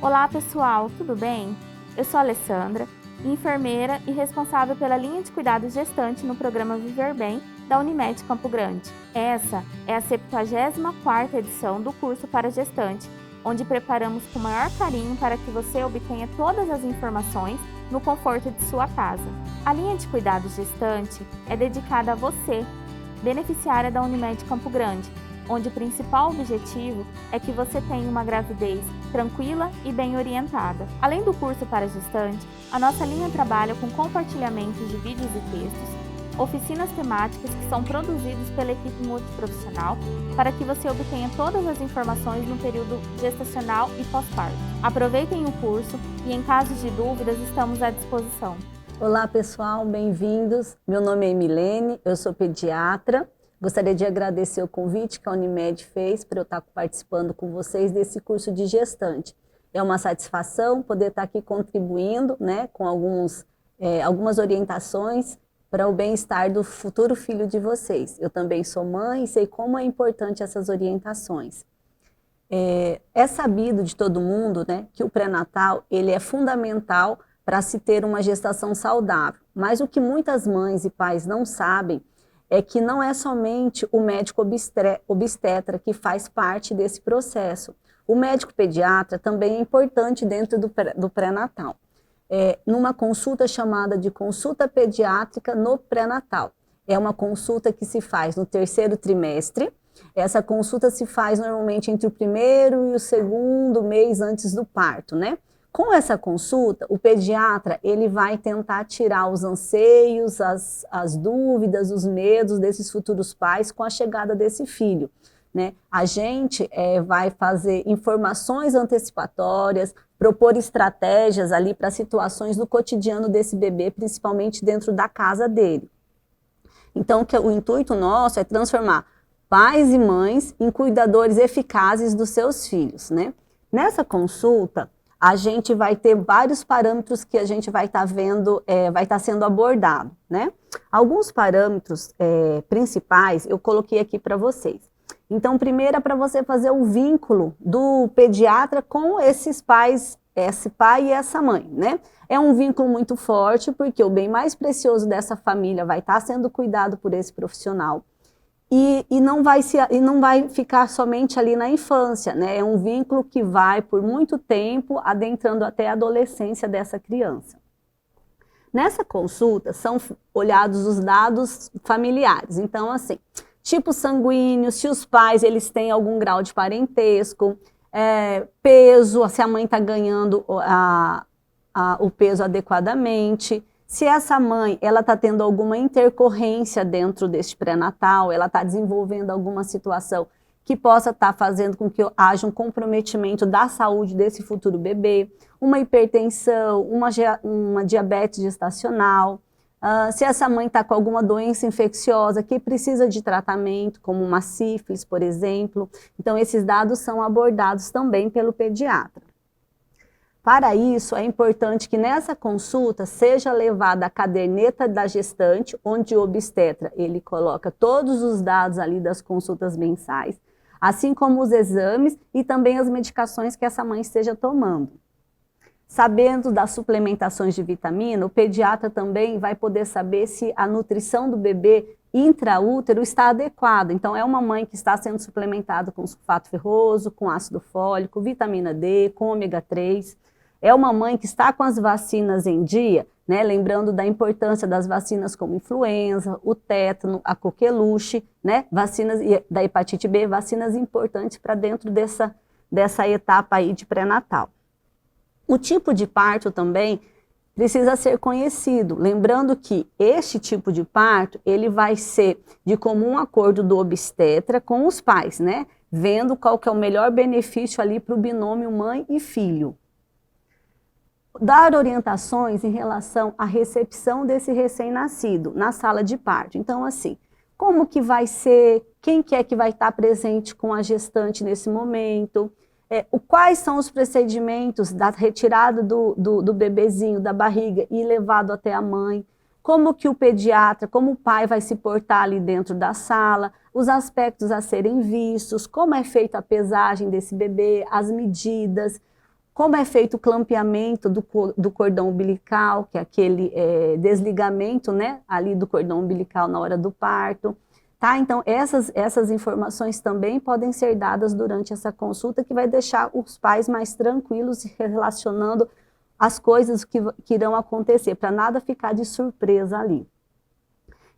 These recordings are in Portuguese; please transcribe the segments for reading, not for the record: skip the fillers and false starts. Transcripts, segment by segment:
Olá pessoal, tudo bem? Eu sou a Alessandra, enfermeira e responsável pela linha de cuidados gestante no programa Viver Bem da Unimed Campo Grande. Essa é a 74ª edição do curso para gestante, onde preparamos com o maior carinho para que você obtenha todas as informações no conforto de sua casa. A linha de cuidados gestante é dedicada a você, beneficiária da Unimed Campo Grande, onde o principal objetivo é que você tenha uma gravidez tranquila e bem orientada. Além do curso para gestante, a nossa linha trabalha com compartilhamentos de vídeos e textos, oficinas temáticas que são produzidas pela equipe multiprofissional para que você obtenha todas as informações no período gestacional e pós-parto. Aproveitem o curso e, em caso de dúvidas, estamos à disposição. Olá pessoal, bem-vindos. Meu nome é Emilene, eu sou pediatra. Gostaria de agradecer o convite que a Unimed fez para eu estar participando com vocês desse curso de gestante. É uma satisfação poder estar aqui contribuindo, né, com algumas orientações para o bem-estar do futuro filho de vocês. Eu também sou mãe e sei como é importante essas orientações. É sabido de todo mundo, né, que o pré-natal ele é fundamental para se ter uma gestação saudável. Mas o que muitas mães e pais não sabem é que não é somente o médico obstetra que faz parte desse processo. O médico pediatra também é importante dentro do pré-natal. Numa consulta chamada de consulta pediátrica no pré-natal. É uma consulta que se faz no 3º trimestre. Essa consulta se faz normalmente entre o 1º e o 2º mês antes do parto, né? Com essa consulta, o pediatra ele vai tentar tirar os anseios, as dúvidas, os medos desses futuros pais com a chegada desse filho, né? A gente vai fazer informações antecipatórias, propor estratégias ali para situações do cotidiano desse bebê, principalmente dentro da casa dele. Então, o intuito nosso é transformar pais e mães em cuidadores eficazes dos seus filhos, né? Nessa consulta, a gente vai ter vários parâmetros que a gente vai estar vendo, vai estar sendo abordado, né? Alguns parâmetros principais eu coloquei aqui para vocês. Então, primeiro é para você fazer o vínculo do pediatra com esses pais, esse pai e essa mãe, né? É um vínculo muito forte, porque o bem mais precioso dessa família vai estar sendo cuidado por esse profissional. E não vai ficar somente ali na infância, né? É um vínculo que vai por muito tempo, adentrando até a adolescência dessa criança. Nessa consulta são olhados os dados familiares, então assim, tipo sanguíneo, se os pais eles têm algum grau de parentesco, peso, se a mãe está ganhando o peso adequadamente, se essa mãe ela está tendo alguma intercorrência dentro deste pré-natal, ela está desenvolvendo alguma situação que possa estar fazendo com que haja um comprometimento da saúde desse futuro bebê, uma hipertensão, uma diabetes gestacional, se essa mãe está com alguma doença infecciosa que precisa de tratamento, como uma sífilis, por exemplo. Então, esses dados são abordados também pelo pediatra. Para isso, é importante que nessa consulta seja levada a caderneta da gestante, onde o obstetra ele coloca todos os dados ali das consultas mensais, assim como os exames e também as medicações que essa mãe esteja tomando. Sabendo das suplementações de vitamina, o pediatra também vai poder saber se a nutrição do bebê intraútero está adequada. Então, é uma mãe que está sendo suplementada com sulfato ferroso, com ácido fólico, vitamina D, com ômega 3. É uma mãe que está com as vacinas em dia, né? Lembrando da importância das vacinas como influenza, o tétano, a coqueluche, né? Vacinas da hepatite B, vacinas importantes para dentro dessa etapa aí de pré-natal. O tipo de parto também precisa ser conhecido, lembrando que este tipo de parto, ele vai ser de comum acordo do obstetra com os pais, né? Vendo qual que é o melhor benefício ali para o binômio mãe e filho. Dar orientações em relação à recepção desse recém-nascido na sala de parto. Então, assim, como que vai ser, quem que é que vai estar presente com a gestante nesse momento, quais são os procedimentos da retirada do bebezinho da barriga e levado até a mãe, como que o pediatra, como o pai vai se portar ali dentro da sala, os aspectos a serem vistos, como é feita a pesagem desse bebê, as medidas, como é feito o clampeamento do cordão umbilical, que é aquele desligamento, né, ali do cordão umbilical na hora do parto. Tá? Então, essas informações também podem ser dadas durante essa consulta, que vai deixar os pais mais tranquilos relacionando as coisas que irão acontecer, para nada ficar de surpresa ali.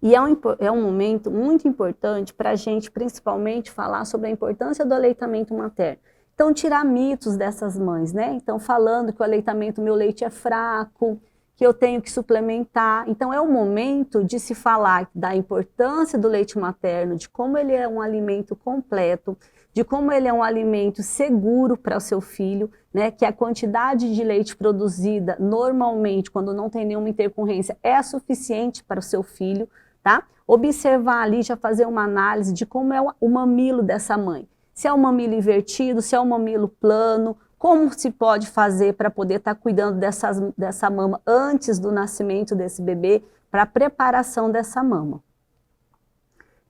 E é um momento muito importante para a gente, principalmente, falar sobre a importância do aleitamento materno. Então, tirar mitos dessas mães, né? Então, falando que o aleitamento, meu leite é fraco, que eu tenho que suplementar. Então, é o momento de se falar da importância do leite materno, de como ele é um alimento completo, de como ele é um alimento seguro para o seu filho, né? Que a quantidade de leite produzida, normalmente, quando não tem nenhuma intercorrência, é suficiente para o seu filho, tá? Observar ali, já fazer uma análise de como é o mamilo dessa mãe. Se é um mamilo invertido, se é um mamilo plano, como se pode fazer para poder estar cuidando dessa mama antes do nascimento desse bebê, para a preparação dessa mama.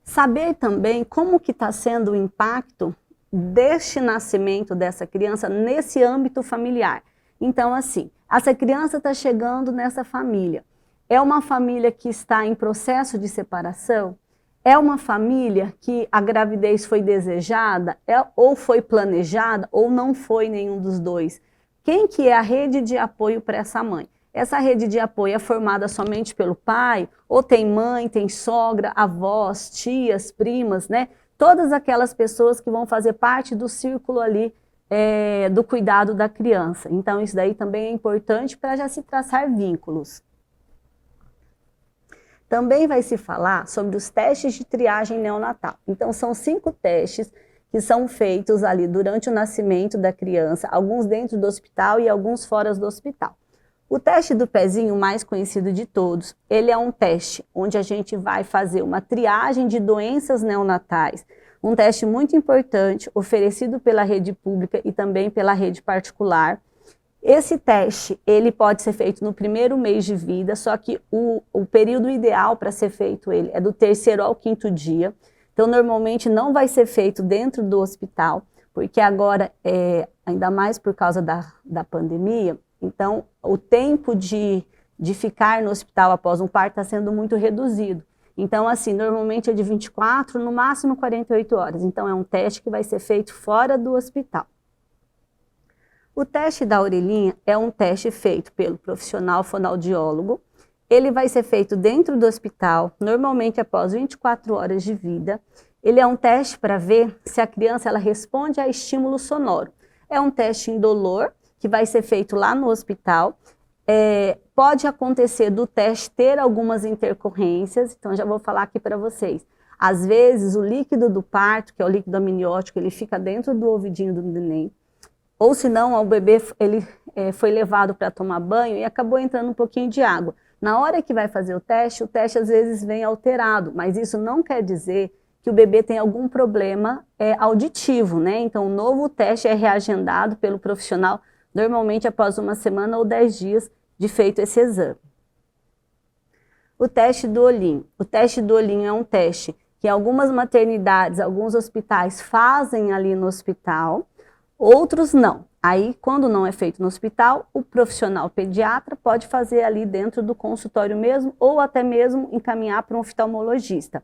Saber também como que está sendo o impacto deste nascimento dessa criança nesse âmbito familiar. Então, assim, essa criança está chegando nessa família. É uma família que está em processo de separação? É uma família que a gravidez foi desejada, ou foi planejada, ou não foi nenhum dos dois? Quem que é a rede de apoio para essa mãe? Essa rede de apoio é formada somente pelo pai? Ou tem mãe, tem sogra, avós, tias, primas, né? Todas aquelas pessoas que vão fazer parte do círculo ali do cuidado da criança. Então, isso daí também é importante para já se traçar vínculos. Também vai se falar sobre os testes de triagem neonatal. Então, são 5 testes que são feitos ali durante o nascimento da criança, alguns dentro do hospital e alguns fora do hospital. O teste do pezinho, mais conhecido de todos, ele é um teste onde a gente vai fazer uma triagem de doenças neonatais, um teste muito importante, oferecido pela rede pública e também pela rede particular. Esse teste, ele pode ser feito no primeiro mês de vida, só que o período ideal para ser feito ele é do 3º ao 5º dia. Então, normalmente não vai ser feito dentro do hospital, porque agora, ainda mais por causa da pandemia, então o tempo de ficar no hospital após um parto está sendo muito reduzido. Então, assim, normalmente é de 24, no máximo 48 horas. Então, é um teste que vai ser feito fora do hospital. O teste da orelhinha é um teste feito pelo profissional fonoaudiólogo. Ele vai ser feito dentro do hospital, normalmente após 24 horas de vida. Ele é um teste para ver se a criança ela responde a estímulo sonoro. É um teste indolor, que vai ser feito lá no hospital. Pode acontecer do teste ter algumas intercorrências, então já vou falar aqui para vocês. Às vezes o líquido do parto, que é o líquido amniótico, ele fica dentro do ouvidinho do neném. Ou se não, o bebê foi levado para tomar banho e acabou entrando um pouquinho de água. Na hora que vai fazer o teste às vezes vem alterado, mas isso não quer dizer que o bebê tem algum problema auditivo, né? Então, o novo teste é reagendado pelo profissional, normalmente após 1 semana ou 10 dias de feito esse exame. O teste do olhinho. O teste do olhinho é um teste que algumas maternidades, alguns hospitais fazem ali no hospital, outros não. Aí, quando não é feito no hospital, o profissional pediatra pode fazer ali dentro do consultório mesmo, ou até mesmo encaminhar para um oftalmologista.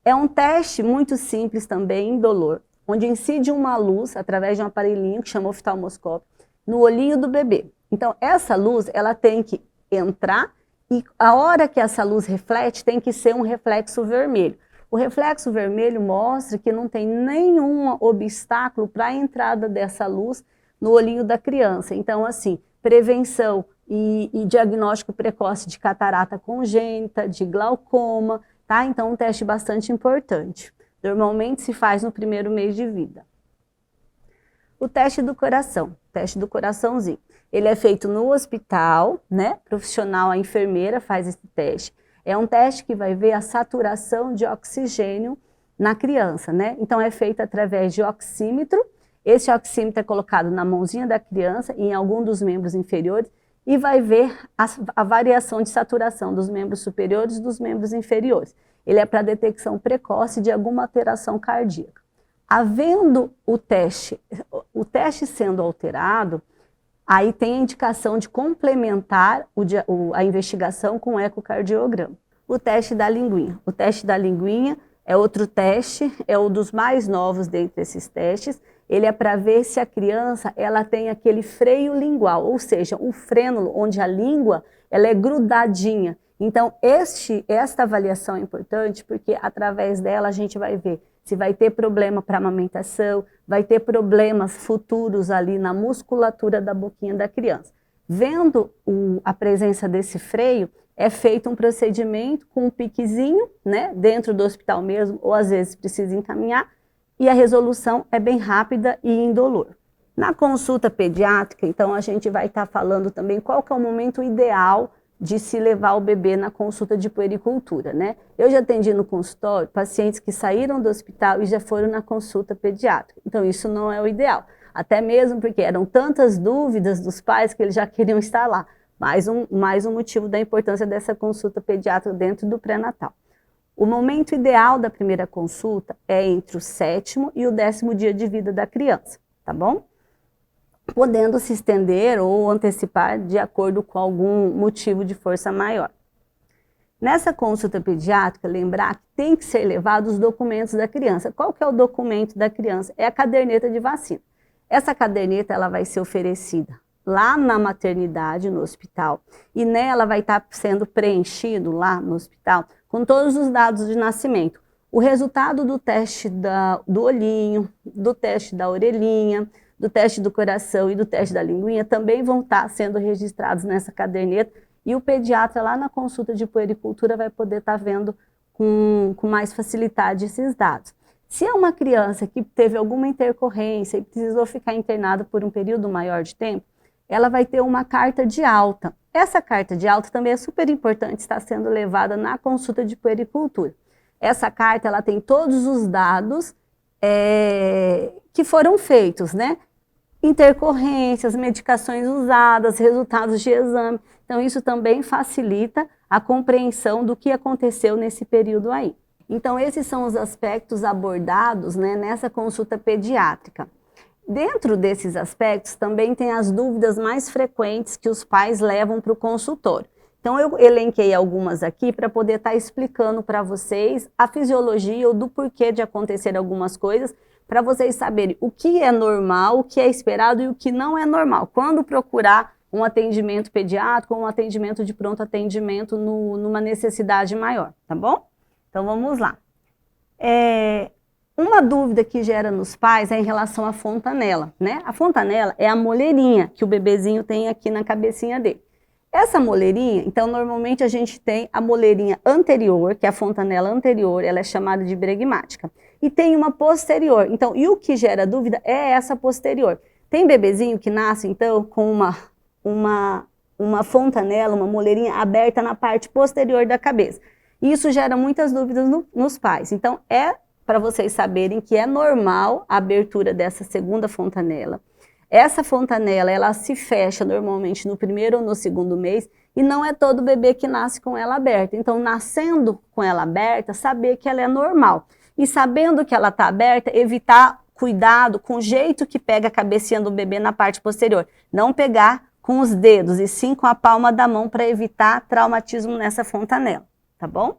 É um teste muito simples também, indolor, onde incide uma luz, através de um aparelhinho que chama oftalmoscópio, no olhinho do bebê. Então, essa luz, ela tem que entrar e a hora que essa luz reflete, tem que ser um reflexo vermelho. O reflexo vermelho mostra que não tem nenhum obstáculo para a entrada dessa luz no olhinho da criança. Então, assim, prevenção e diagnóstico precoce de catarata congênita, de glaucoma, tá? Então, um teste bastante importante. Normalmente se faz no primeiro mês de vida. O teste do coração, teste do coraçãozinho. Ele é feito no hospital, né? Profissional, a enfermeira faz esse teste. É um teste que vai ver a saturação de oxigênio na criança, né? Então, é feito através de oxímetro. Esse oxímetro é colocado na mãozinha da criança, em algum dos membros inferiores, e vai ver a variação de saturação dos membros superiores e dos membros inferiores. Ele é para detecção precoce de alguma alteração cardíaca. Havendo o teste sendo alterado, aí tem a indicação de complementar a investigação com o ecocardiograma. O teste da linguinha. O teste da linguinha é outro teste, é um dos mais novos dentre esses testes. Ele é para ver se a criança ela tem aquele freio lingual, ou seja, um frênulo onde a língua ela é grudadinha. Então, esta avaliação é importante porque através dela a gente vai ver se vai ter problema para amamentação, vai ter problemas futuros ali na musculatura da boquinha da criança. Vendo a presença desse freio, é feito um procedimento com um piquezinho, né, dentro do hospital mesmo, ou às vezes precisa encaminhar, e a resolução é bem rápida e indolor. Na consulta pediátrica, então, a gente vai estar falando também qual que é o momento ideal de se levar o bebê na consulta de puericultura, né? Eu já atendi no consultório pacientes que saíram do hospital e já foram na consulta pediátrica. Então, isso não é o ideal. Até mesmo porque eram tantas dúvidas dos pais que eles já queriam estar lá. Mais um motivo da importância dessa consulta pediátrica dentro do pré-natal. O momento ideal da primeira consulta é entre o 7º e o 10º dia de vida da criança, tá bom? Podendo se estender ou antecipar de acordo com algum motivo de força maior. Nessa consulta pediátrica, lembrar que tem que ser levados os documentos da criança. Qual que é o documento da criança? É a caderneta de vacina. Essa caderneta ela vai ser oferecida lá na maternidade, no hospital, e nela vai estar sendo preenchido lá no hospital com todos os dados de nascimento. O resultado do teste do olhinho, do teste da orelhinha, do teste do coração e do teste da linguinha também vão estar sendo registrados nessa caderneta e o pediatra lá na consulta de puericultura vai poder estar vendo com mais facilidade esses dados. Se é uma criança que teve alguma intercorrência e precisou ficar internada por um período maior de tempo, ela vai ter uma carta de alta. Essa carta de alta também é super importante estar sendo levada na consulta de puericultura. Essa carta ela tem todos os dados que foram feitos, né? Intercorrências, medicações usadas, resultados de exame. Então, isso também facilita a compreensão do que aconteceu nesse período aí. Então, esses são os aspectos abordados, né, nessa consulta pediátrica. Dentro desses aspectos, também tem as dúvidas mais frequentes que os pais levam para o consultório. Então, eu elenquei algumas aqui para poder estar explicando para vocês a fisiologia ou do porquê de acontecer algumas coisas, para vocês saberem o que é normal, o que é esperado e o que não é normal. Quando procurar um atendimento pediátrico ou um atendimento de pronto atendimento numa necessidade maior, tá bom? Então, vamos lá. Uma dúvida que gera nos pais é em relação à fontanela, né? A fontanela é a moleirinha que o bebezinho tem aqui na cabecinha dele. Essa moleirinha, então, normalmente a gente tem a moleirinha anterior, que é a fontanela anterior, ela é chamada de bregmática. E tem uma posterior. Então, e o que gera dúvida é essa posterior. Tem bebezinho que nasce, então, com uma fontanela, uma moleirinha aberta na parte posterior da cabeça. E isso gera muitas dúvidas nos pais. Então, para vocês saberem que é normal a abertura dessa segunda fontanela. Essa fontanela, ela se fecha normalmente no primeiro ou no segundo mês e não é todo bebê que nasce com ela aberta. Então, nascendo com ela aberta, saber que ela é normal. E sabendo que ela está aberta, evitar cuidado com o jeito que pega a cabecinha do bebê na parte posterior. Não pegar com os dedos e sim com a palma da mão para evitar traumatismo nessa fontanela, tá bom?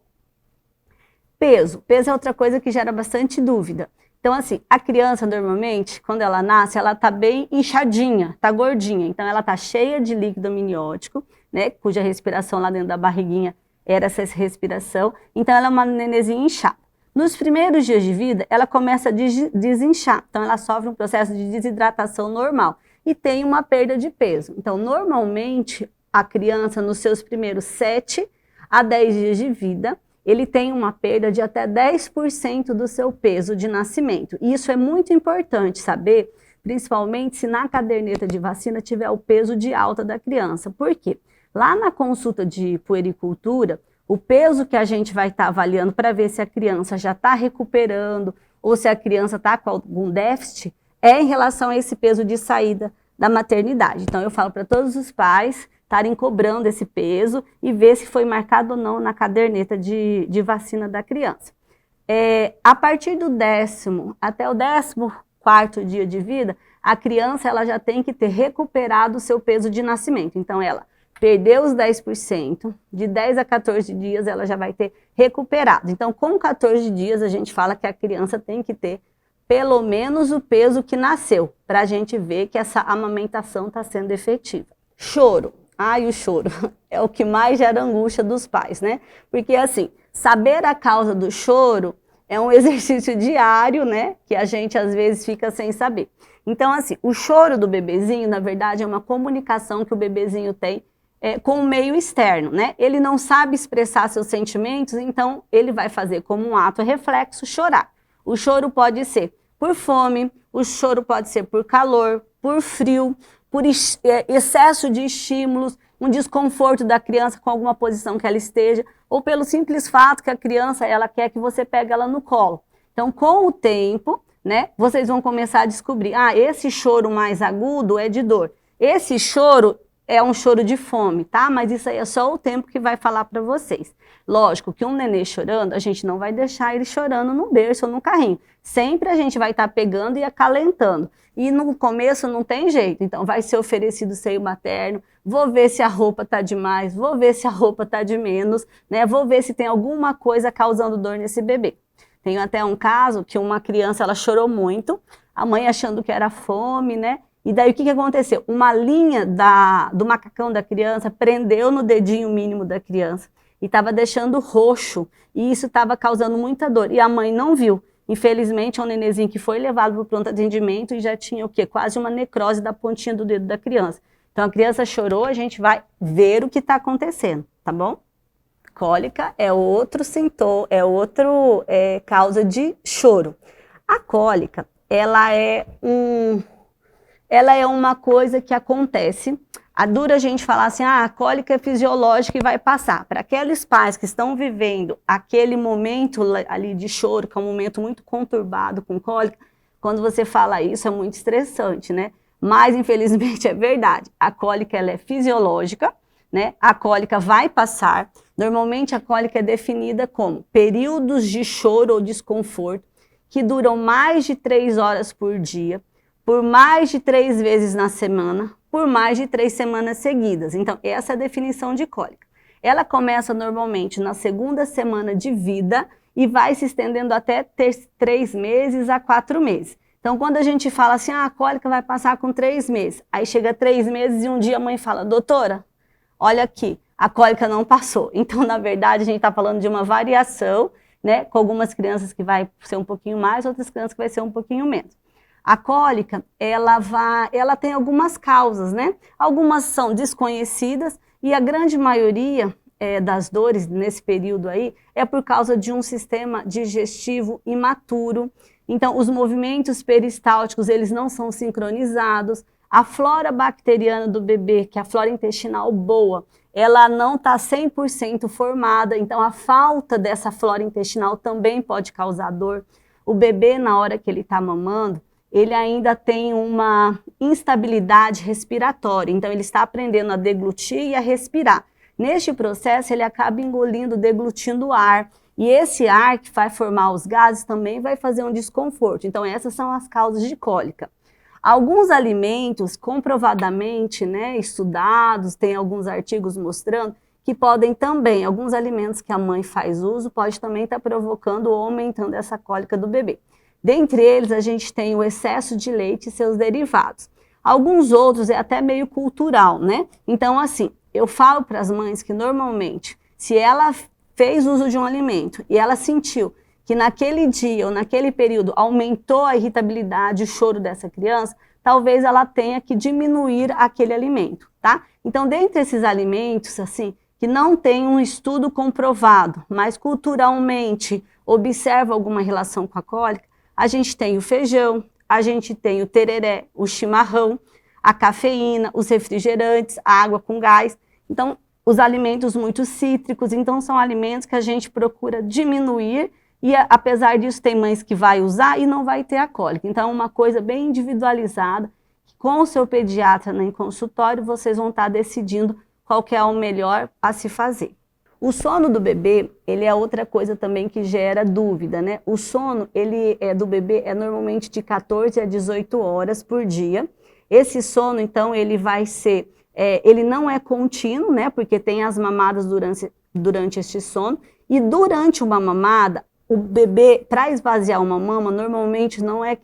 Peso. Peso é outra coisa que gera bastante dúvida. Então, assim, a criança, normalmente, quando ela nasce, ela tá bem inchadinha, tá gordinha. Então, ela tá cheia de líquido amniótico, né, cuja respiração lá dentro da barriguinha era essa respiração. Então, ela é uma nenenzinha inchada. Nos primeiros dias de vida, ela começa a desinchar. Então, ela sofre um processo de desidratação normal e tem uma perda de peso. Então, normalmente, a criança, nos seus primeiros 7 a 10 dias de vida, ele tem uma perda de até 10% do seu peso de nascimento. E isso é muito importante saber, principalmente se na caderneta de vacina tiver o peso de alta da criança. Por quê? Lá na consulta de puericultura, o peso que a gente vai estar avaliando para ver se a criança já está recuperando ou se a criança está com algum déficit, é em relação a esse peso de saída da maternidade. Então, eu falo para todos os pais estarem cobrando esse peso e ver se foi marcado ou não na caderneta de vacina da criança. A partir do 10º até o 4º dia de vida, a criança ela já tem que ter recuperado o seu peso de nascimento. Então, ela perdeu os 10%, de 10 a 14 dias ela já vai ter recuperado. Então, com 14 dias, a gente fala que a criança tem que ter pelo menos o peso que nasceu, para a gente ver que essa amamentação está sendo efetiva. Choro. Ai, o choro é o que mais gera angústia dos pais, né? Porque, assim, saber a causa do choro é um exercício diário, né? Que a gente, às vezes, fica sem saber. Então, assim, o choro do bebezinho, na verdade, é uma comunicação que o bebezinho tem com o meio externo, né? Ele não sabe expressar seus sentimentos, então ele vai fazer como um ato reflexo chorar. O choro pode ser por fome, o choro pode ser por calor, por frio, por excesso de estímulos, um desconforto da criança com alguma posição que ela esteja, ou pelo simples fato que a criança ela quer que você pegue ela no colo. Então, com o tempo, né, vocês vão começar a descobrir, esse choro mais agudo é de dor, esse choro é um choro de fome, tá? Mas isso aí é só o tempo que vai falar para vocês. Lógico que um nenê chorando, a gente não vai deixar ele chorando no berço ou no carrinho. Sempre a gente vai estar pegando e acalentando. E no começo não tem jeito, então vai ser oferecido seio materno, vou ver se a roupa tá demais, vou ver se a roupa tá de menos, né? Vou ver se tem alguma coisa causando dor nesse bebê. Tenho até um caso que uma criança, ela chorou muito, a mãe achando que era fome, né? E daí o que aconteceu? Uma linha do macacão da criança prendeu no dedinho mínimo da criança e estava deixando roxo, e isso estava causando muita dor, e a mãe não viu. Infelizmente, é um nenenzinho que foi levado para o pronto atendimento e já tinha o quê? Quase uma necrose da pontinha do dedo da criança. Então a criança chorou, a gente vai ver o que está acontecendo, tá bom? Cólica é outro sintoma, causa de choro. A cólica, ela é uma coisa que acontece. A dura a gente falar assim, a cólica é fisiológica e vai passar. Para aqueles pais que estão vivendo aquele momento ali de choro, que é um momento muito conturbado com cólica, quando você fala isso é muito estressante, né? Mas infelizmente é verdade. A cólica ela é fisiológica, né? A cólica vai passar. Normalmente a cólica é definida como períodos de choro ou desconforto que duram mais de 3 horas por dia, por mais de 3 vezes na semana, por mais de 3 semanas seguidas. Então, essa é a definição de cólica. Ela começa normalmente na 2ª semana de vida e vai se estendendo até 3 meses a 4 meses. Então, quando a gente fala assim, a cólica vai passar com 3 meses, aí chega 3 meses e um dia a mãe fala, doutora, olha aqui, a cólica não passou. Então, na verdade, a gente está falando de uma variação, né, com algumas crianças que vai ser um pouquinho mais, outras crianças que vai ser um pouquinho menos. A cólica, ela tem algumas causas, né? Algumas são desconhecidas e a grande maioria das dores nesse período aí é por causa de um sistema digestivo imaturo. Então, os movimentos peristálticos, eles não são sincronizados. A flora bacteriana do bebê, que é a flora intestinal boa, ela não está 100% formada, então a falta dessa flora intestinal também pode causar dor. O bebê, na hora que ele está mamando, ele ainda tem uma instabilidade respiratória, então ele está aprendendo a deglutir e a respirar. Neste processo, ele acaba engolindo, deglutindo ar, e esse ar que vai formar os gases também vai fazer um desconforto. Então essas são as causas de cólica. Alguns alimentos, comprovadamente, né, estudados, tem alguns artigos mostrando que podem também, alguns alimentos que a mãe faz uso, pode também estar provocando ou aumentando essa cólica do bebê. Dentre eles, a gente tem o excesso de leite e seus derivados. Alguns outros é até meio cultural, né? Então, assim, eu falo para as mães que normalmente, se ela fez uso de um alimento e ela sentiu que naquele dia ou naquele período aumentou a irritabilidade, o choro dessa criança, talvez ela tenha que diminuir aquele alimento, tá? Então, dentre esses alimentos, assim, que não tem um estudo comprovado, mas culturalmente observa alguma relação com a cólica, a gente tem o feijão, a gente tem o tereré, o chimarrão, a cafeína, os refrigerantes, a água com gás. Então, os alimentos muito cítricos, então são alimentos que a gente procura diminuir e apesar disso tem mães que vai usar e não vai ter a cólica. Então é uma coisa bem individualizada, que com o seu pediatra em consultório vocês vão estar decidindo qual que é o melhor a se fazer. O sono do bebê, ele é outra coisa também que gera dúvida, né? O sono, do bebê é normalmente de 14 a 18 horas por dia. Esse sono, então, ele vai ser, ele não é contínuo, né? Porque tem as mamadas durante este sono. E durante uma mamada, o bebê, para esvaziar uma mama, normalmente não é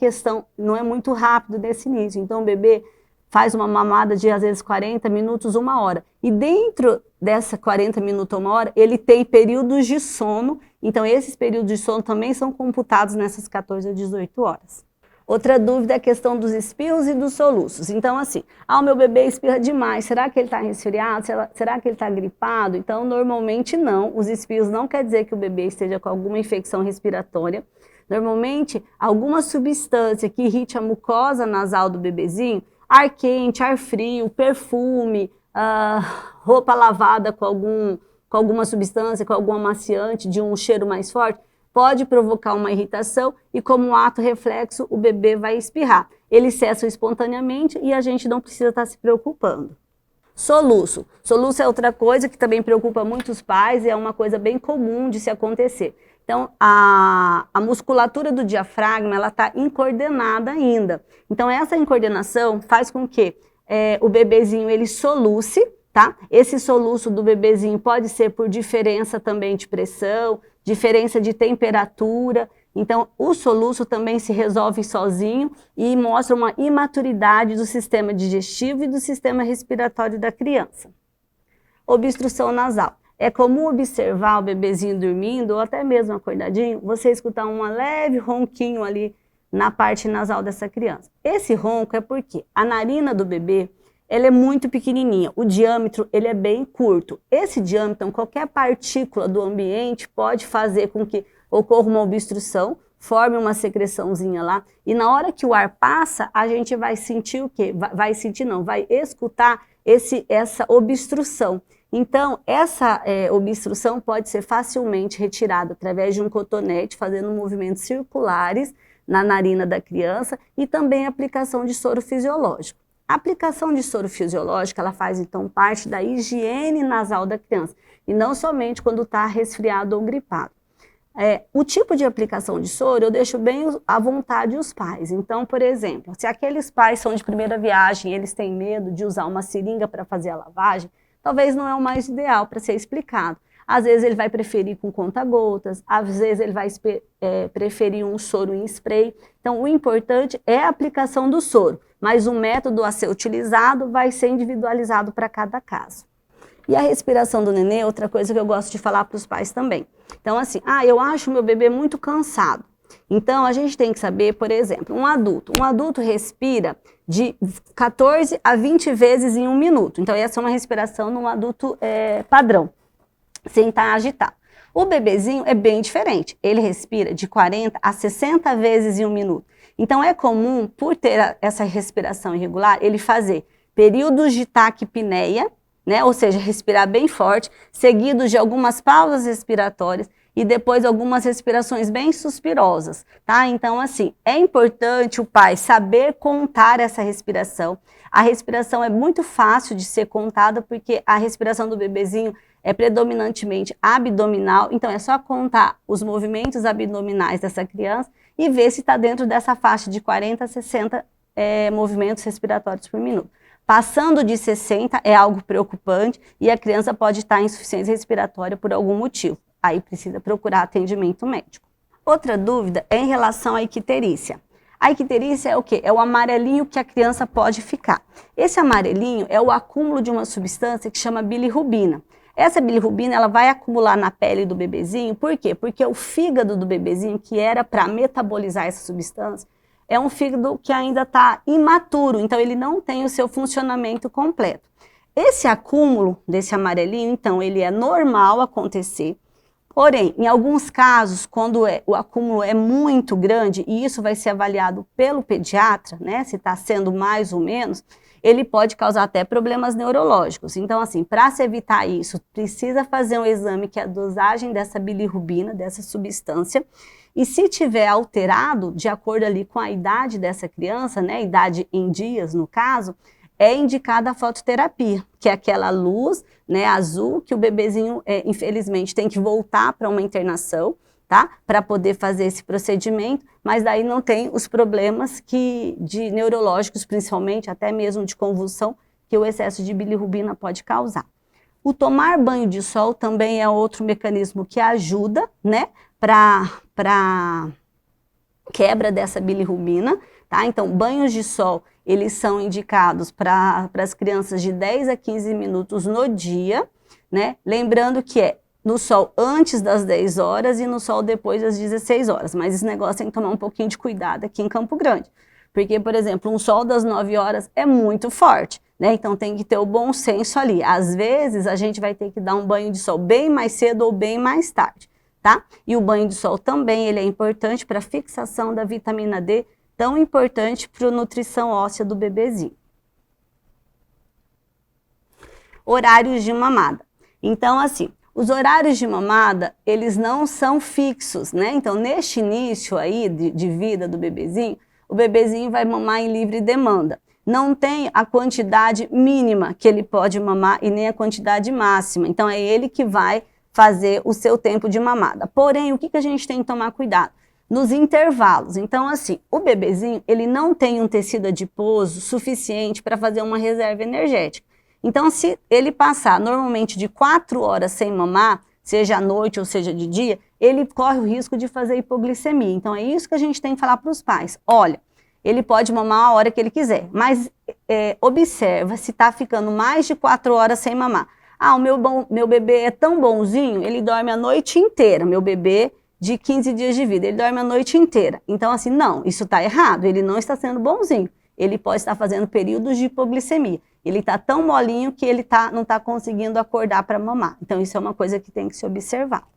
muito rápido desse início. Então, o bebê faz uma mamada de, às vezes, 40 minutos, 1 hora. E dentro dessa 40 minutos, 1 hora, ele tem períodos de sono. Então, esses períodos de sono também são computados nessas 14 a 18 horas. Outra dúvida é a questão dos espirros e dos soluços. Então, assim, o meu bebê espirra demais, será que ele está resfriado? Será que ele está gripado? Então, normalmente não. Os espirros não quer dizer que o bebê esteja com alguma infecção respiratória. Normalmente, alguma substância que irrite a mucosa nasal do bebezinho, ar quente, ar frio, perfume, roupa lavada com alguma substância, com algum amaciante de um cheiro mais forte, pode provocar uma irritação e, como um ato reflexo, o bebê vai espirrar. Eles cessam espontaneamente e a gente não precisa estar se preocupando. Soluço. Soluço é outra coisa que também preocupa muitos pais e é uma coisa bem comum de se acontecer. Então, a musculatura do diafragma, ela está incoordenada ainda. Então, essa incoordenação faz com que o bebezinho, ele soluce, tá? Esse soluço do bebezinho pode ser por diferença também de pressão, diferença de temperatura. Então, o soluço também se resolve sozinho e mostra uma imaturidade do sistema digestivo e do sistema respiratório da criança. Obstrução nasal. É comum observar o bebezinho dormindo ou até mesmo acordadinho, você escutar um leve ronquinho ali na parte nasal dessa criança. Esse ronco é porque a narina do bebê, ela é muito pequenininha, o diâmetro ele é bem curto. Esse diâmetro, qualquer partícula do ambiente pode fazer com que ocorra uma obstrução, forme uma secreçãozinha lá, e na hora que o ar passa, a gente vai sentir o quê? Vai escutar essa obstrução. Então, essa obstrução pode ser facilmente retirada através de um cotonete, fazendo movimentos circulares na narina da criança e também a aplicação de soro fisiológico. A aplicação de soro fisiológico, ela faz então parte da higiene nasal da criança e não somente quando está resfriado ou gripado. O tipo de aplicação de soro eu deixo bem à vontade os pais. Então, por exemplo, se aqueles pais são de primeira viagem e eles têm medo de usar uma seringa para fazer a lavagem, talvez não é o mais ideal para ser explicado. Às vezes ele vai preferir com conta-gotas, às vezes ele vai preferir um soro em spray. Então, o importante é a aplicação do soro, mas o método a ser utilizado vai ser individualizado para cada caso. E a respiração do nenê é outra coisa que eu gosto de falar para os pais também. Então, assim, eu acho o meu bebê muito cansado. Então, a gente tem que saber, por exemplo, um adulto respira de 14 a 20 vezes em 1 minuto. Então, essa é uma respiração num adulto padrão, sem estar agitado. O bebezinho é bem diferente. Ele respira de 40 a 60 vezes em 1 minuto. Então, é comum, por ter essa respiração irregular, ele fazer períodos de taquipneia, né? Ou seja, respirar bem forte, seguidos de algumas pausas respiratórias e depois algumas respirações bem suspirosas, tá? Então, assim, é importante o pai saber contar essa respiração. A respiração é muito fácil de ser contada porque a respiração do bebezinho é predominantemente abdominal, então é só contar os movimentos abdominais dessa criança e ver se está dentro dessa faixa de 40 a 60 movimentos respiratórios por minuto. Passando de 60 é algo preocupante e a criança pode estar em insuficiência respiratória por algum motivo. Aí precisa procurar atendimento médico. Outra dúvida é em relação à icterícia. A icterícia é o quê? É o amarelinho que a criança pode ficar. Esse amarelinho é o acúmulo de uma substância que chama bilirrubina. Essa bilirrubina ela vai acumular na pele do bebezinho, por quê? Porque o fígado do bebezinho, que era para metabolizar essa substância, é um fígado que ainda está imaturo, então ele não tem o seu funcionamento completo. Esse acúmulo desse amarelinho, então, ele é normal acontecer, porém, em alguns casos, quando o acúmulo é muito grande, e isso vai ser avaliado pelo pediatra, né, se está sendo mais ou menos, ele pode causar até problemas neurológicos. Então, assim, para se evitar isso, precisa fazer um exame que é a dosagem dessa bilirrubina, dessa substância, e se tiver alterado, de acordo ali com a idade dessa criança, né, idade em dias no caso, é indicada a fototerapia, que é aquela luz, né, azul, que o bebezinho, infelizmente, tem que voltar para uma internação, tá? Para poder fazer esse procedimento, mas daí não tem os problemas de neurológicos, principalmente, até mesmo de convulsão, que o excesso de bilirrubina pode causar. O tomar banho de sol também é outro mecanismo que ajuda, né, para quebra dessa bilirrubina, tá? Então, banhos de sol, eles são indicados para as crianças de 10 a 15 minutos no dia, né? Lembrando que é no sol antes das 10 horas e no sol depois das 16 horas, mas esse negócio tem que tomar um pouquinho de cuidado aqui em Campo Grande, porque, por exemplo, um sol das 9 horas é muito forte, né? Então tem que ter o bom senso ali. Às vezes a gente vai ter que dar um banho de sol bem mais cedo ou bem mais tarde, tá? E o banho de sol também, ele é importante para a fixação da vitamina D, tão importante para a nutrição óssea do bebezinho. Horários de mamada. Então, assim, os horários de mamada, eles não são fixos, né? Então, neste início aí de vida do bebezinho, o bebezinho vai mamar em livre demanda. Não tem a quantidade mínima que ele pode mamar e nem a quantidade máxima. Então, é ele que vai fazer o seu tempo de mamada. Porém, o que a gente tem que tomar cuidado? Nos intervalos. Então, assim, o bebezinho, ele não tem um tecido adiposo suficiente para fazer uma reserva energética. Então, se ele passar normalmente de 4 horas sem mamar, seja à noite ou seja de dia, ele corre o risco de fazer hipoglicemia. Então, é isso que a gente tem que falar para os pais. Olha, ele pode mamar a hora que ele quiser, mas observa se está ficando mais de 4 horas sem mamar. Ah, o meu bebê é tão bonzinho, ele dorme a noite inteira, meu bebê de 15 dias de vida, ele dorme a noite inteira. Então, assim, não, isso está errado, ele não está sendo bonzinho. Ele pode estar fazendo períodos de hipoglicemia. Ele está tão molinho que ele não está conseguindo acordar para mamar. Então, isso é uma coisa que tem que se observar.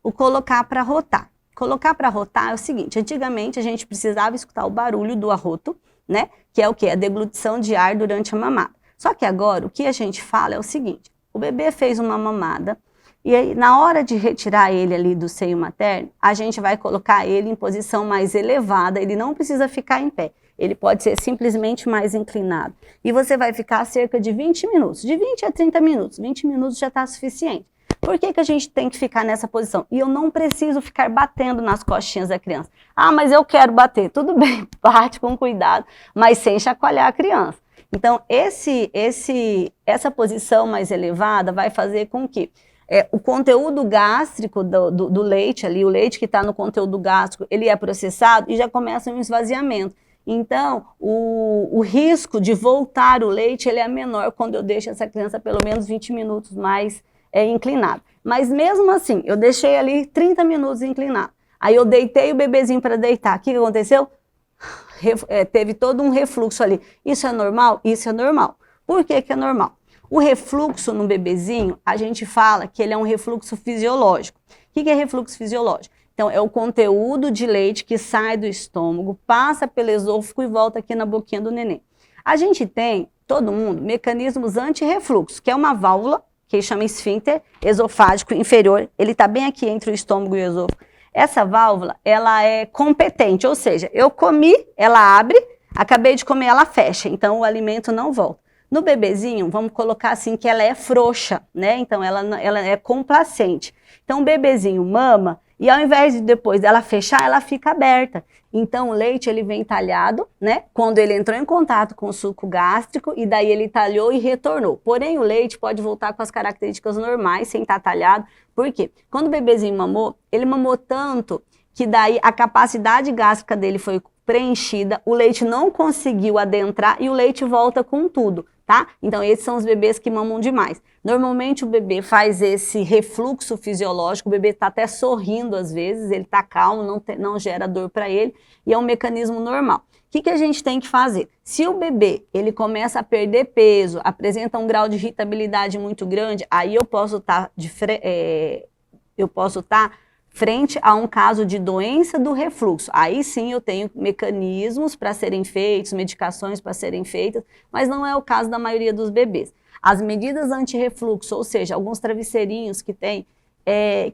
O colocar para rotar. Colocar para rotar é o seguinte, antigamente a gente precisava escutar o barulho do arroto, né? Que é o quê? A deglutição de ar durante a mamada. Só que agora, o que a gente fala é o seguinte, o bebê fez uma mamada, e aí, na hora de retirar ele ali do seio materno, a gente vai colocar ele em posição mais elevada, ele não precisa ficar em pé, ele pode ser simplesmente mais inclinado. E você vai ficar cerca de 20 minutos, de 20 a 30 minutos, 20 minutos já está suficiente. Por que a gente tem que ficar nessa posição? E eu não preciso ficar batendo nas costinhas da criança. Ah, mas eu quero bater. Tudo bem, bate com cuidado, mas sem chacoalhar a criança. Então, essa posição mais elevada vai fazer com que o conteúdo gástrico do leite ali, o leite que está no conteúdo gástrico, ele é processado e já começa um esvaziamento. Então, o risco de voltar o leite, ele é menor quando eu deixo essa criança pelo menos 20 minutos mais inclinada. Mas mesmo assim, eu deixei ali 30 minutos inclinado. Aí eu deitei o bebezinho para deitar. O que aconteceu? Teve todo um refluxo ali. Isso é normal? Isso é normal. Por que é normal? O refluxo no bebezinho, a gente fala que ele é um refluxo fisiológico. O que é refluxo fisiológico? Então, é o conteúdo de leite que sai do estômago, passa pelo esôfago e volta aqui na boquinha do neném. A gente tem, todo mundo, mecanismos anti-refluxo, que é uma válvula, que chama esfíncter esofágico inferior, ele está bem aqui entre o estômago e o esôfago. Essa válvula, ela é competente, ou seja, eu comi, ela abre, acabei de comer, ela fecha, então o alimento não volta. No bebezinho, vamos colocar assim que ela é frouxa, né? Então ela é complacente. Então o bebezinho mama e ao invés de depois dela fechar, ela fica aberta. Então o leite ele vem talhado, né? Quando ele entrou em contato com o suco gástrico e daí ele talhou e retornou. Porém o leite pode voltar com as características normais sem estar talhado. Por quê? Quando o bebezinho mamou, ele mamou tanto que daí a capacidade gástrica dele foi preenchida, o leite não conseguiu adentrar e o leite volta com tudo, tá? Então esses são os bebês que mamam demais. Normalmente o bebê faz esse refluxo fisiológico, o bebê está até sorrindo às vezes, ele está calmo, não gera dor para ele e é um mecanismo normal. O que a gente tem que fazer? Se o bebê ele começa a perder peso, apresenta um grau de irritabilidade muito grande, aí eu posso estar frente a um caso de doença do refluxo. Aí sim eu tenho mecanismos para serem feitos, medicações para serem feitas, mas não é o caso da maioria dos bebês. As medidas anti-refluxo, ou seja, alguns travesseirinhos que tem,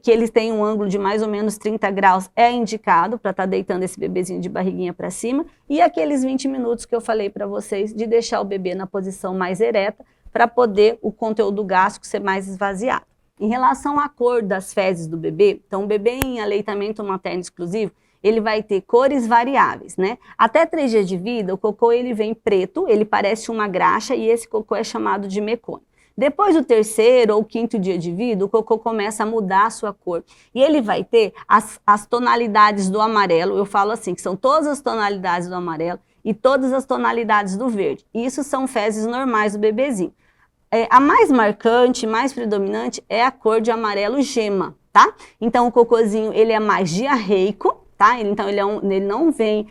que eles têm um ângulo de mais ou menos 30 graus, é indicado para estar deitando esse bebezinho de barriguinha para cima, e aqueles 20 minutos que eu falei para vocês de deixar o bebê na posição mais ereta, para poder o conteúdo gástrico ser mais esvaziado. Em relação à cor das fezes do bebê, então o bebê em aleitamento materno exclusivo, ele vai ter cores variáveis, né? Até 3 dias de vida, o cocô ele vem preto, ele parece uma graxa e esse cocô é chamado de mecônio. Depois do 3º ou 5º dia de vida, o cocô começa a mudar a sua cor. E ele vai ter as tonalidades do amarelo, eu falo assim, que são todas as tonalidades do amarelo e todas as tonalidades do verde. Isso são fezes normais do bebezinho. A mais marcante, mais predominante é a cor de amarelo gema, tá? Então o cocôzinho, ele é mais diarreico, tá? Então ele não vem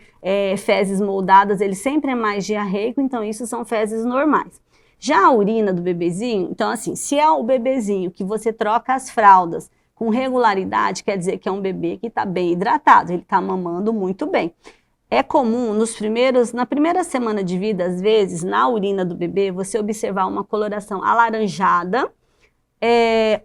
fezes moldadas, ele sempre é mais diarreico, então isso são fezes normais. Já a urina do bebezinho, então assim, se é o bebezinho que você troca as fraldas com regularidade, quer dizer que é um bebê que está bem hidratado, ele está mamando muito bem. É comum na primeira semana de vida, às vezes, na urina do bebê, você observar uma coloração alaranjada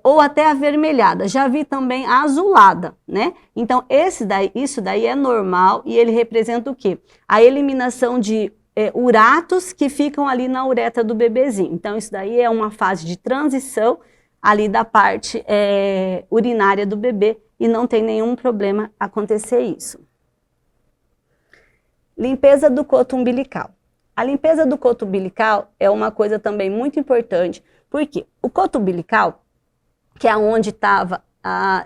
ou até avermelhada. Já vi também a azulada, né? Então, isso daí é normal e ele representa o quê? A eliminação de uratos que ficam ali na uretra do bebezinho. Então, isso daí é uma fase de transição ali da parte urinária do bebê e não tem nenhum problema acontecer isso. Limpeza do coto umbilical. A limpeza do coto umbilical é uma coisa também muito importante, porque o coto umbilical, que é onde estava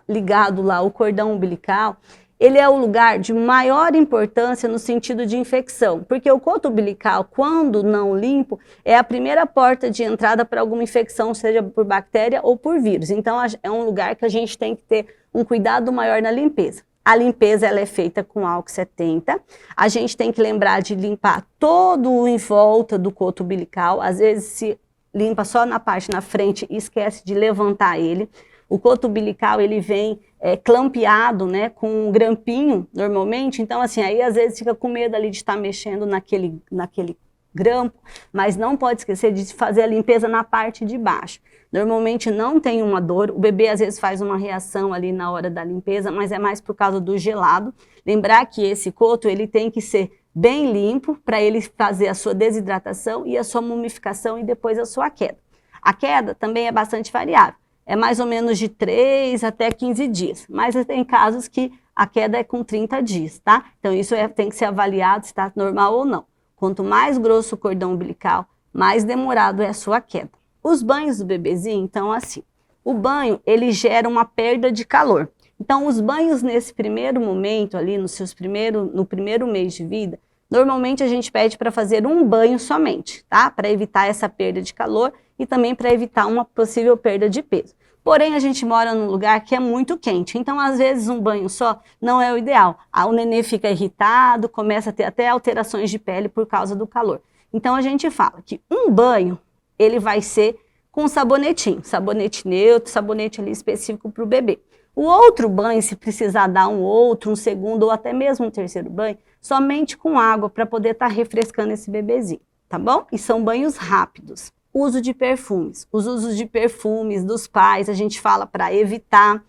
ligado lá o cordão umbilical, ele é o lugar de maior importância no sentido de infecção, porque o coto umbilical, quando não limpo, é a primeira porta de entrada para alguma infecção, seja por bactéria ou por vírus. Então, é um lugar que a gente tem que ter um cuidado maior na limpeza. A limpeza ela é feita com álcool 70, a gente tem que lembrar de limpar todo o em volta do coto umbilical, às vezes se limpa só na parte na frente e esquece de levantar ele. O coto umbilical, ele vem clampeado, né, com um grampinho, normalmente, então assim, aí às vezes fica com medo ali de estar mexendo naquele grampo, mas não pode esquecer de fazer a limpeza na parte de baixo. Normalmente não tem uma dor, o bebê às vezes faz uma reação ali na hora da limpeza, mas é mais por causa do gelado. Lembrar que esse coto, ele tem que ser bem limpo para ele fazer a sua desidratação e a sua mumificação e depois a sua queda. A queda também é bastante variável. É mais ou menos de 3 até 15 dias, mas tem casos que a queda é com 30 dias, tá? Então isso tem que ser avaliado se está normal ou não. Quanto mais grosso o cordão umbilical, mais demorado é a sua queda. Os banhos do bebezinho, então assim, o banho ele gera uma perda de calor. Então os banhos nesse primeiro momento ali, no primeiro mês de vida, normalmente a gente pede para fazer um banho somente, tá? Para evitar essa perda de calor e também para evitar uma possível perda de peso. Porém, a gente mora num lugar que é muito quente, então às vezes um banho só não é o ideal. O nenê fica irritado, começa a ter até alterações de pele por causa do calor. Então a gente fala que um banho, ele vai ser com sabonetinho, sabonete neutro, sabonete ali específico para o bebê. O outro banho, se precisar dar um segundo ou até mesmo um terceiro banho, somente com água para poder estar refrescando esse bebezinho, tá bom? E são banhos rápidos. Uso de perfumes. Os usos de perfumes dos pais, a gente fala para evitar.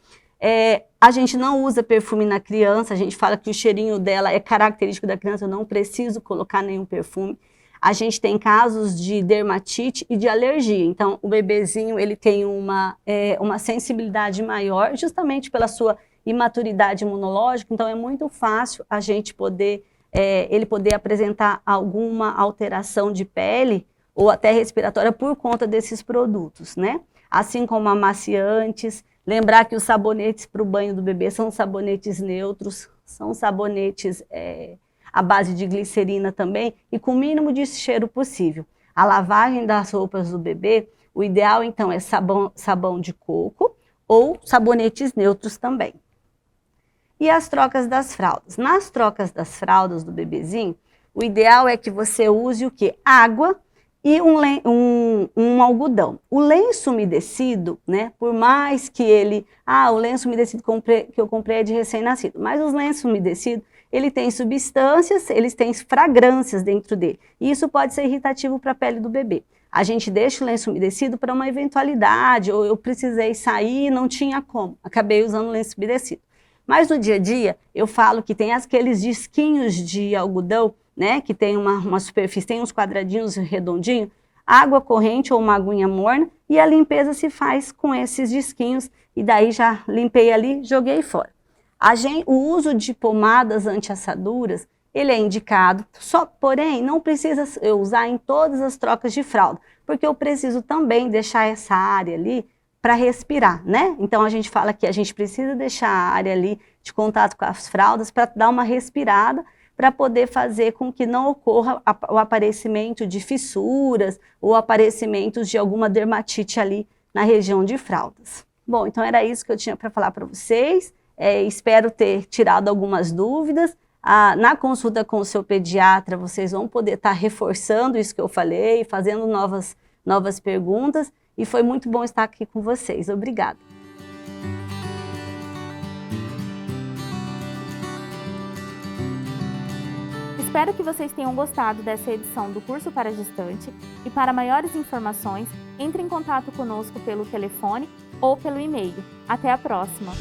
A gente não usa perfume na criança, a gente fala que o cheirinho dela é característico da criança, eu não preciso colocar nenhum perfume. A gente tem casos de dermatite e de alergia, então o bebezinho ele tem uma sensibilidade maior, justamente pela sua imaturidade imunológica, então é muito fácil a gente ele poder apresentar alguma alteração de pele ou até respiratória por conta desses produtos, né? Assim como amaciantes, lembrar que os sabonetes para o banho do bebê são sabonetes neutros, são sabonetes à base de glicerina também e com o mínimo de cheiro possível. A lavagem das roupas do bebê, o ideal então é sabão de coco ou sabonetes neutros também. E as trocas das fraldas. Nas trocas das fraldas do bebezinho, o ideal é que você use o quê? Água e um algodão. O lenço umedecido, né, por mais que o lenço umedecido que eu comprei é de recém-nascido, mas os lenços umedecidos, ele tem substâncias, eles têm fragrâncias dentro dele, e isso pode ser irritativo para a pele do bebê. a gente deixa o lenço umedecido para uma eventualidade, ou eu precisei sair e não tinha como, acabei usando o lenço umedecido. Mas no dia a dia, eu falo que tem aqueles disquinhos de algodão, né, que tem uma superfície, tem uns quadradinhos redondinhos, água corrente ou uma aguinha morna, e a limpeza se faz com esses disquinhos, e daí já limpei ali, joguei fora. O uso de pomadas anti-assaduras, ele é indicado, porém não precisa eu usar em todas as trocas de fralda, porque eu preciso também deixar essa área ali para respirar, né? Então a gente fala que a gente precisa deixar a área ali de contato com as fraldas para dar uma respirada, para poder fazer com que não ocorra o aparecimento de fissuras ou aparecimento de alguma dermatite ali na região de fraldas. Bom, então era isso que eu tinha para falar para vocês. Espero ter tirado algumas dúvidas. Na consulta com o seu pediatra, vocês vão poder estar reforçando isso que eu falei, fazendo novas perguntas, e foi muito bom estar aqui com vocês. Obrigada. Espero que vocês tenham gostado dessa edição do Curso para Gestante, e para maiores informações, entre em contato conosco pelo telefone ou pelo e-mail. Até a próxima!